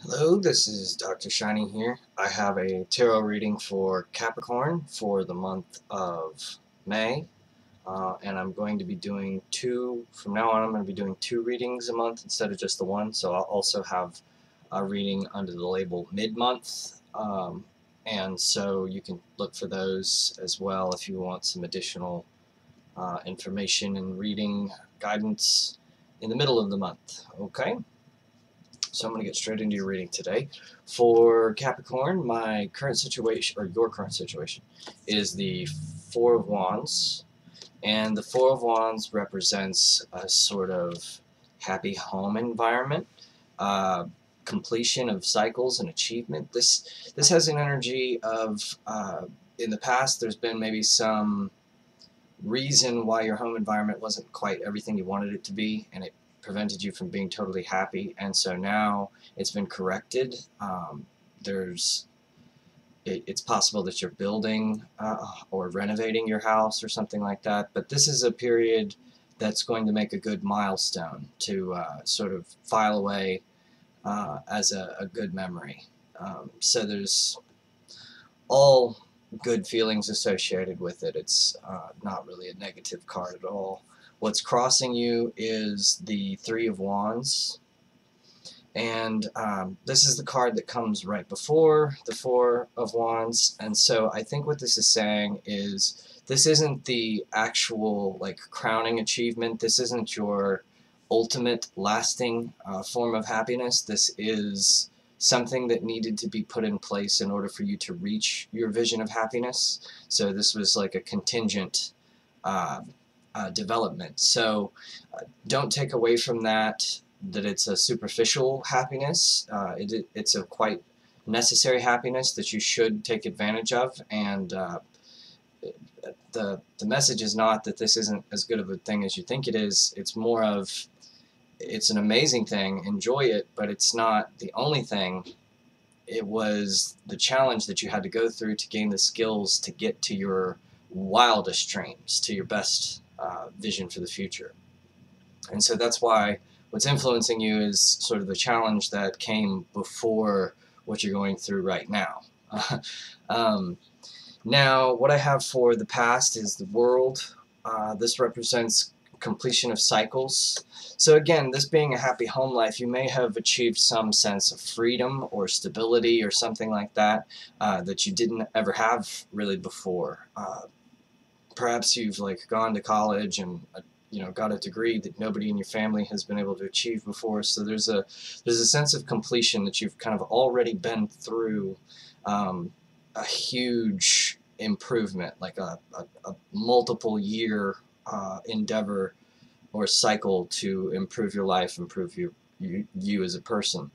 Hello, this is Dr. Shiny here. I have a tarot reading for Capricorn for the month of May, and I'm going to be doing from now on I'm going to be doing two readings a month instead of just the one, so I'll also have a reading under the label mid-month, and so you can look for those as well if you want some additional information and reading guidance in the middle of the month, okay? So I'm going to get straight into your reading today. For Capricorn, my current situation, or your current situation, is the Four of Wands. And the Four of Wands represents a sort of happy home environment, uh, completion of cycles and achievement. This has an energy of, in the past, there's been maybe some reason why your home environment wasn't quite everything you wanted it to be, and it prevented you from being totally happy. And so now it's been corrected. There's it's possible that you're building or renovating your house or something like that, but this is a period that's going to make a good milestone to sort of file away as a good memory. So there's all good feelings associated with it. It's not really a negative card at all. What's crossing you is the Three of Wands, and this is the card that comes right before the Four of Wands. And so I think what this is saying is this isn't the actual like crowning achievement. This isn't your ultimate lasting form of happiness. This is something that needed to be put in place in order for you to reach your vision of happiness. So this was like a contingent development. So don't take away from that it's a superficial happiness. It's a quite necessary happiness that you should take advantage of. And the message is not that this isn't as good of a thing as you think it is. It's more of it's an amazing thing, enjoy it, but it's not the only thing. It was the challenge that you had to go through to gain the skills to get to your wildest dreams, to your best vision for the future. And so that's why what's influencing you is sort of the challenge that came before what you're going through right now. um, Now, what I have for the past is the World. This represents completion of cycles. So again, this being a happy home life, you may have achieved some sense of freedom or stability or something like that that you didn't ever have really before. Perhaps you've like gone to college and got a degree that nobody in your family has been able to achieve before. So there's a sense of completion that you've kind of already been through a huge improvement, like a multiple year endeavor or cycle to improve your life, improve you as a person.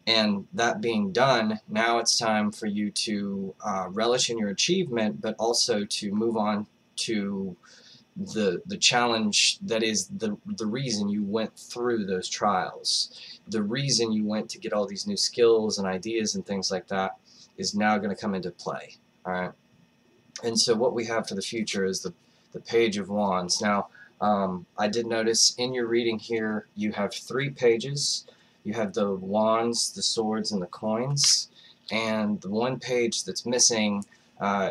And that being done, now it's time for you to relish in your achievement, but also to move on to the challenge that is the reason you went through those trials. The reason you went to get all these new skills and ideas and things like that is now going to come into play. All right. And so what we have for the future is the Page of Wands. Now, I did notice in your reading here you have 3 pages. You have the wands, the swords, and the coins. And the one page that's missing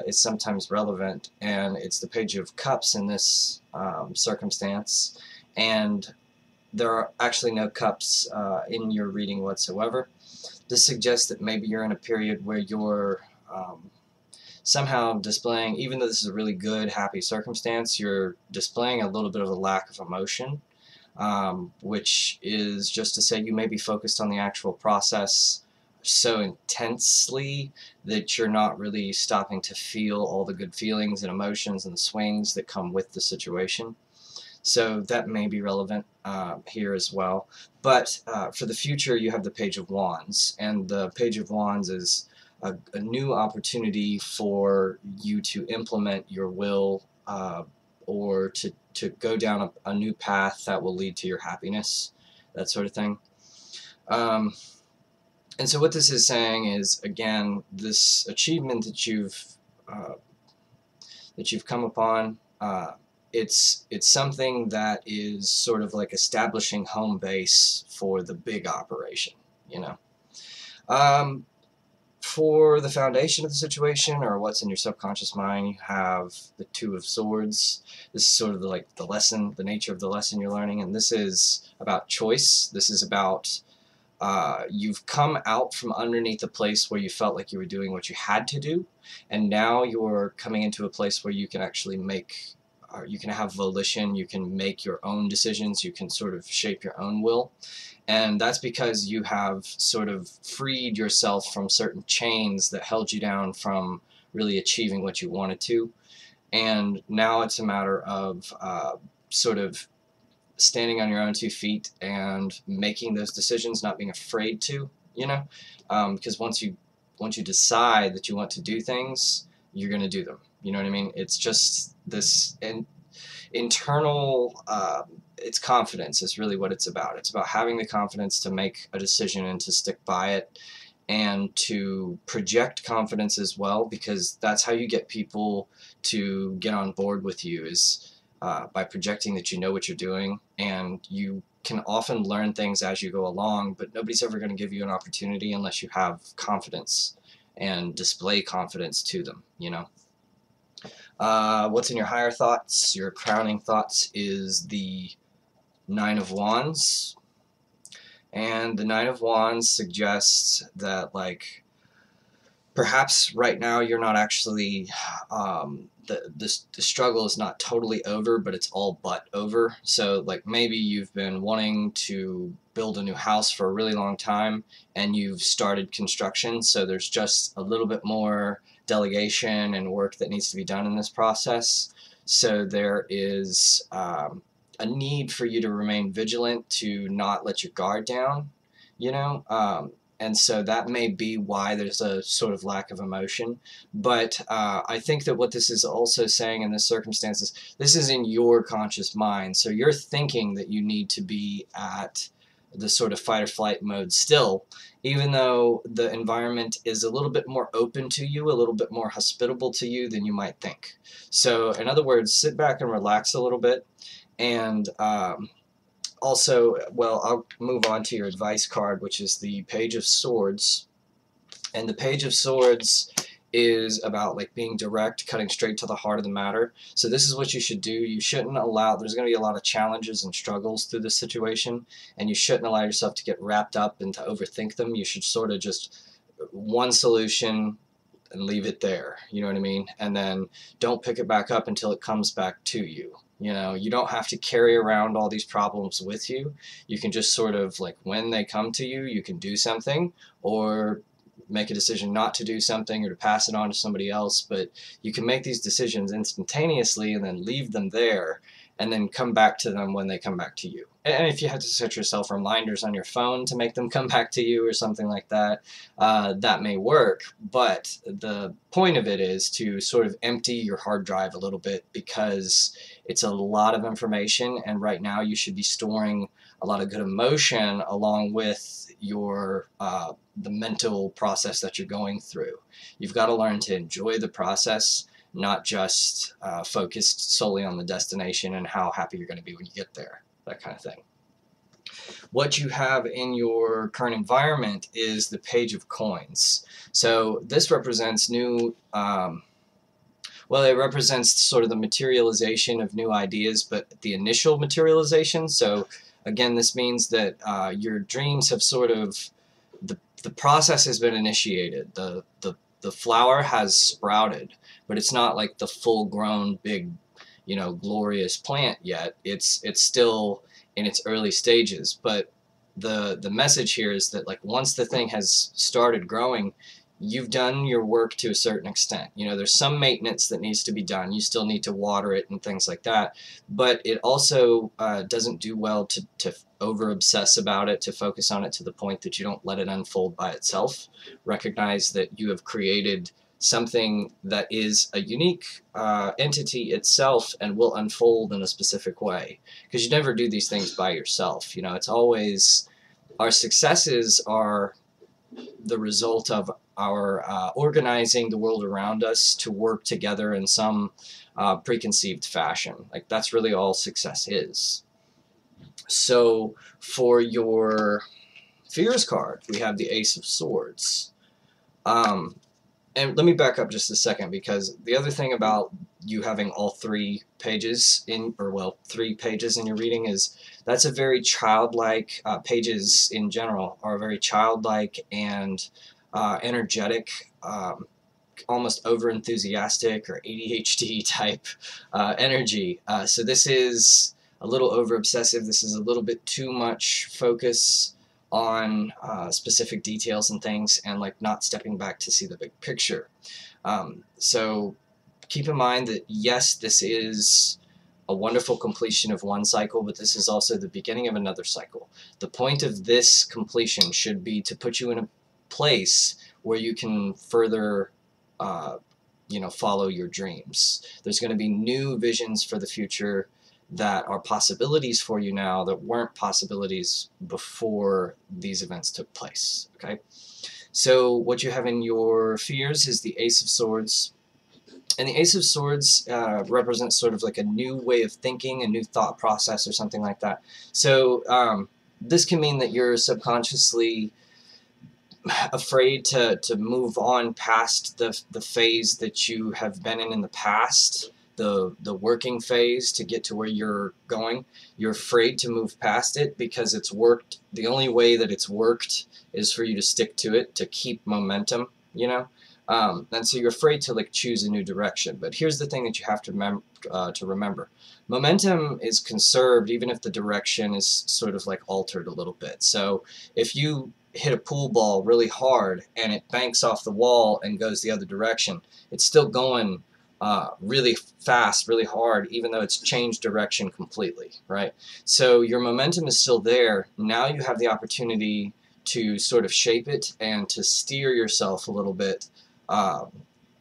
is sometimes relevant, and it's the Page of Cups in this circumstance. And there are actually no cups in your reading whatsoever. This suggests that maybe you're in a period where you're somehow displaying, even though this is a really good, happy circumstance, you're displaying a little bit of a lack of emotion, which is just to say you may be focused on the actual process so intensely that you're not really stopping to feel all the good feelings and emotions and the swings that come with the situation. So that may be relevant here as well. But for the future, you have the Page of Wands, and the Page of Wands is a new opportunity for you to implement your will or to go down a new path that will lead to your happiness, that sort of thing. And so what this is saying is, again, this achievement that you've come upon, it's something that is sort of like establishing home base for the big operation, you know. Um, for the foundation of the situation, or what's in your subconscious mind, you have the Two of Swords. This is sort of like the lesson, the nature of the lesson you're learning, and this is about choice. This is about you've come out from underneath a place where you felt like you were doing what you had to do, and now you're coming into a place where you can actually make, you can have volition, you can make your own decisions, you can sort of shape your own will. And that's because you have sort of freed yourself from certain chains that held you down from really achieving what you wanted to. And now it's a matter of sort of standing on your own 2 feet and making those decisions, not being afraid to, you know, because once you decide that you want to do things, you're going to do them. You know what I mean? It's just this internal. It's confidence is really what it's about. It's about having the confidence to make a decision and to stick by it, and to project confidence as well, because that's how you get people to get on board with you, is by projecting that you know what you're doing, and you can often learn things as you go along, but nobody's ever going to give you an opportunity unless you have confidence and display confidence to them, you know. What's in your higher thoughts? Your crowning thoughts is the Nine of Wands. And the Nine of Wands suggests that, like, perhaps right now you're not actually, the struggle is not totally over, but it's all but over. So, like, maybe you've been wanting to build a new house for a really long time, and you've started construction, so there's just a little bit more delegation and work that needs to be done in this process. So there is a need for you to remain vigilant, to not let your guard down, you know. And so that may be why there's a sort of lack of emotion. But I think that what this is also saying in this circumstances, this is in your conscious mind. So you're thinking that you need to be at the sort of fight or flight mode still, even though the environment is a little bit more open to you, a little bit more hospitable to you than you might think. So in other words, sit back and relax a little bit. And also, well, I'll move on to your advice card, which is the Page of Swords. And the Page of Swords is about, like, being direct, cutting straight to the heart of the matter. So this is what you should do. You shouldn't allow, there's going to be a lot of challenges and struggles through this situation, and you shouldn't allow yourself to get wrapped up and to overthink them. You should sort of just one solution and leave it there, you know what I mean? And then don't pick it back up until it comes back to you. You know, you don't have to carry around all these problems with you. You can just sort of, like, when they come to you, you can do something, or make a decision not to do something, or to pass it on to somebody else. But you can make these decisions instantaneously and then leave them there, and then come back to them when they come back to you. And if you have to set yourself reminders on your phone to make them come back to you or something like that, that may work. But the point of it is to sort of empty your hard drive a little bit, because it's a lot of information, and right now you should be storing a lot of good emotion along with your the mental process that you're going through. You've got to learn to enjoy the process, not just focused solely on the destination and how happy you're going to be when you get there, that kind of thing. What you have in your current environment is the Page of Coins. So this represents new, well, it represents sort of the materialization of new ideas, but the initial materialization. So again, this means that your dreams have sort of, the process has been initiated. The flower has sprouted, but it's not like the full-grown, big, you know, glorious plant yet. It's still in its early stages. But the message here is that, like, once the thing has started growing, you've done your work to a certain extent. You know, there's some maintenance that needs to be done. You still need to water it and things like that. But it also doesn't do well to over-obsess about it, to focus on it to the point that you don't let it unfold by itself. Recognize that you have created something that is a unique entity itself and will unfold in a specific way. Because you never do these things by yourself. You know, it's always, our successes are the result of our organizing the world around us to work together in some preconceived fashion. Like, that's really all success is. So for your Fears card, we have the Ace of Swords. And let me back up just a second, because the other thing about you having all 3 pages in, or well, 3 pages in your reading is that's a very childlike, pages in general are very childlike and energetic, almost over-enthusiastic or ADHD type energy. So this is a little over-obsessive. This is a little bit too much focus on specific details and things, and like not stepping back to see the big picture. So keep in mind that yes, this is a wonderful completion of one cycle, but this is also the beginning of another cycle. The point of this completion should be to put you in a place where you can further follow your dreams. There's going to be new visions for the future that are possibilities for you now that weren't possibilities before these events took place. Okay, so what you have in your fears is the Ace of Swords, and the Ace of Swords represents sort of like a new way of thinking, a new thought process, or something like that. So this can mean that you're subconsciously afraid to move on past the phase that you have been in the past, the working phase, to get to where you're going. You're afraid to move past it because it's worked. The only way that it's worked is for you to stick to it, to keep momentum, and so you're afraid to like choose a new direction. But here's the thing that you have to remember. Momentum is conserved even if the direction is sort of like altered a little bit. So if you hit a pool ball really hard and it banks off the wall and goes the other direction, it's still going really fast, really hard, even though it's changed direction completely, right? So your momentum is still there. Now you have the opportunity to sort of shape it and to steer yourself a little bit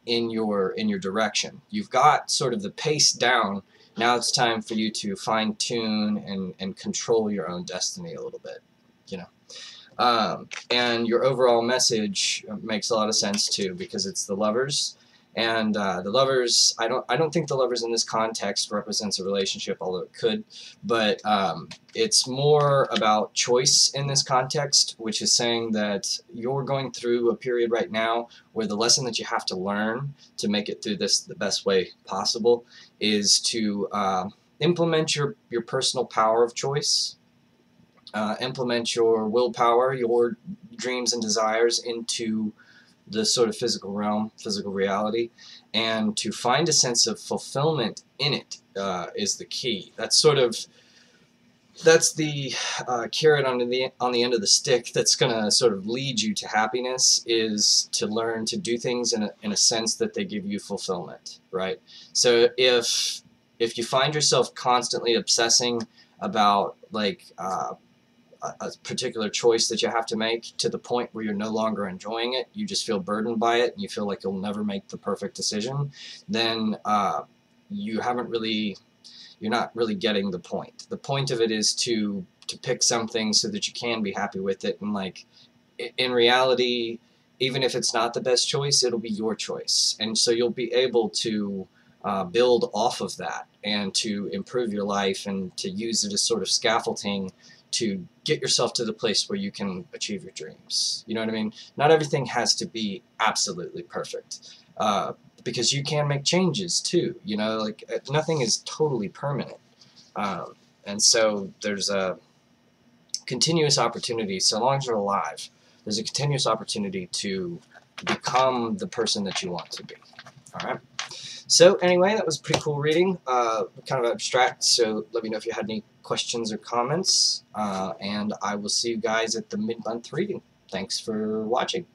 in your direction. You've got sort of the pace down. Now it's time for you to fine-tune and control your own destiny a little bit, and your overall message makes a lot of sense too, because it's the Lovers. And the Lovers, I don't think the Lovers in this context represents a relationship, although it could, but it's more about choice in this context, which is saying that you're going through a period right now where the lesson that you have to learn to make it through this the best way possible is to implement your personal power of choice, implement your willpower, your dreams and desires into the sort of physical realm, physical reality, and to find a sense of fulfillment in it is the key. That's the carrot on the end of the stick that's going to sort of lead you to happiness, is to learn to do things in a sense that they give you fulfillment, right? So if you find yourself constantly obsessing about like a particular choice that you have to make to the point where you're no longer enjoying it, you just feel burdened by it, and you feel like you'll never make the perfect decision, then you're not really getting the point. The point of it is to pick something so that you can be happy with it, and like in reality, even if it's not the best choice, it'll be your choice, and so you'll be able to build off of that and to improve your life and to use it as sort of scaffolding to get yourself to the place where you can achieve your dreams. You know what I mean? Not everything has to be absolutely perfect, because you can make changes too. Like nothing is totally permanent, and so there's a continuous opportunity. So long as you're alive, there's a continuous opportunity to become the person that you want to be. All right. So anyway, that was a pretty cool reading, kind of abstract, so let me know if you had any questions or comments, and I will see you guys at the mid-month reading. Thanks for watching.